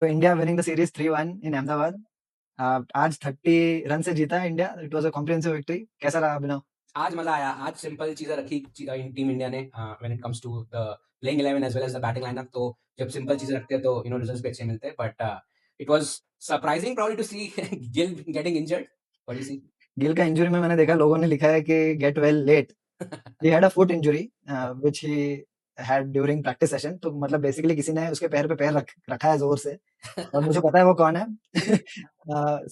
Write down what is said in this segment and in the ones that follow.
तो India winning the series 3-1 इन अहमदाबाद। आज 30 run से जीता India. It was a comprehensive victory. कैसा रहा अभिनव? आज मजा आया। आज सिंपल चीजें रखी टीम इंडिया ने when it comes to the playing 11 as well as the batting lineup. तो जब सिंपल चीजें रखते हैं तो रिजल्ट्स भी अच्छे मिलते हैं। But it was surprising proudly to see Gill getting injured. What do you see? Gill का इंजरी में मैंने देखा लोगों ने लिखा है कि get well late. He had a foot injury which he had during practice session. तो मतलब बेसिकली किसी ने उसके पैर पे पैर रखा है जोर से। और मुझे पता है वो कौन है।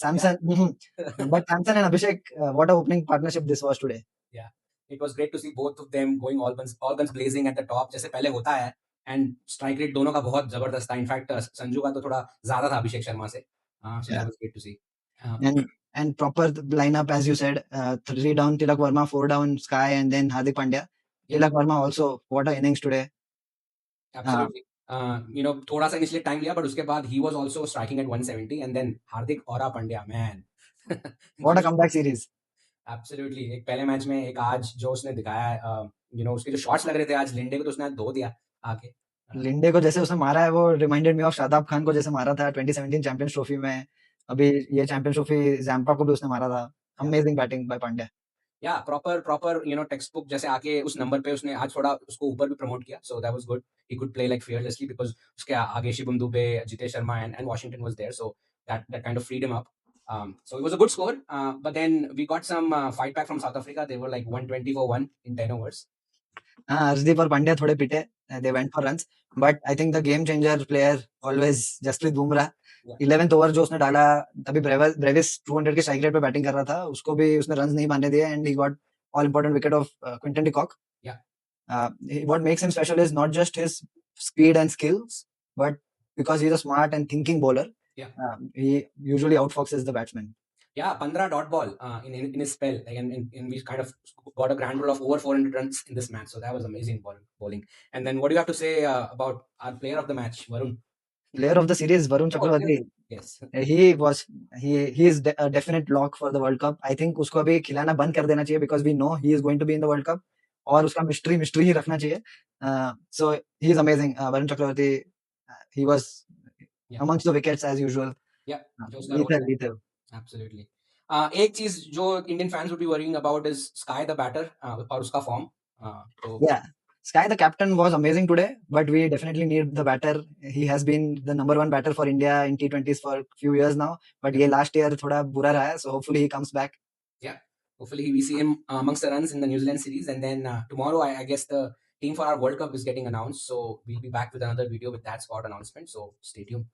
Samson. But Samson and Abhishek, what a opening partnership this was today. Yeah, it was great to see both of them going all guns blazing at the top जैसे पहले होता है। एंड स्ट्राइक रेट दोनों का बहुत जबरदस्त था। इनफैक्ट संजू का तो थोड़ा ज्यादा था अभिषेक शर्मा से। So that was great to see. And and proper lineup as you said, 3 down Tilak Verma, 4 down Sky, and then Hardik Pandya. Yeah. Tilak Verma also, what a innings today. Absolutely. थोड़ा सा initially time लिया but उसके बाद he was also striking at 170 and then Hardik और Pandya man. What a comeback series. Absolutely. एक पहले match में एक आज जो उसने दिखाया है, उसके जो शॉट्स लग रहे थे आज लिंडे को तो उसने आज धो दिया आके। लिंडे को जैसे उसने मारा है वो reminded me of Shadab Khan को जैसे मारा था 2017 चैंपियंस ट्रॉफी में। अभी ये चैंपियंस ट्रॉफी जैम्पा को भी उसने मारा था। Amazing batting bye Pandya. या प्रॉपर टेक्स्ट बुक जैसे आके उस नंबर पे उसने आज थोड़ा उसको ऊपर भी प्रमोट किया। So that was good. He could play like fearlessly because उसके आगे Shivam Dube, Jitesh Sharma and Washington was there. So that kind of freed him up. So it was a good score, but then we got some fight back from South Africa. They were like 120 for 1 in 10 overs. हाँ, हर्षदीप और पांड्या थोड़े पिटे। They went for runs, but I think the game changer player always Jasprit Bumrah. 11th over जो उसने डाला, तभी Brevis 200 के strike rate पे बैटिंग कर रहा था, उसको भी उसने रन्स नहीं मारने दिए and he got all important wicket of Quinton de Kock. What makes him special is not just his speed and skills, but because he's a smart and thinking bowler. He usually outfoxes the batsman. Yeah, 15 dot ball in his spell, like, and we kind of got a grand total of over 400 runs in this match. So that was amazing bowling. And then what do you have to say about our player of the match, Varun? Player of the series, Varun Chakravarti. Yes. He is a definite lock for the World Cup. I think उसको अभी खिलाना बंद कर देना चाहिए because we know he is going to be in the World Cup. और उसका mystery he रखना चाहिए. So he is amazing. Varun Chakravarti, he was amongst the wickets as usual. Yeah, lethal. Absolutely. एक चीज जो Indian fans would be worrying about is Sky the batter और उसका form. Yeah. Sky the captain was amazing today, but we definitely need the batter. He has been the number one batter for India in T20s for a few years now, but ये last year थोड़ा बुरा रहा है, so hopefully he comes back. Yeah, hopefully we see him amongst the runs in the New Zealand series, and then tomorrow I guess the team for our World Cup is getting announced, so we'll be back with another video with that spot announcement, so stay tuned.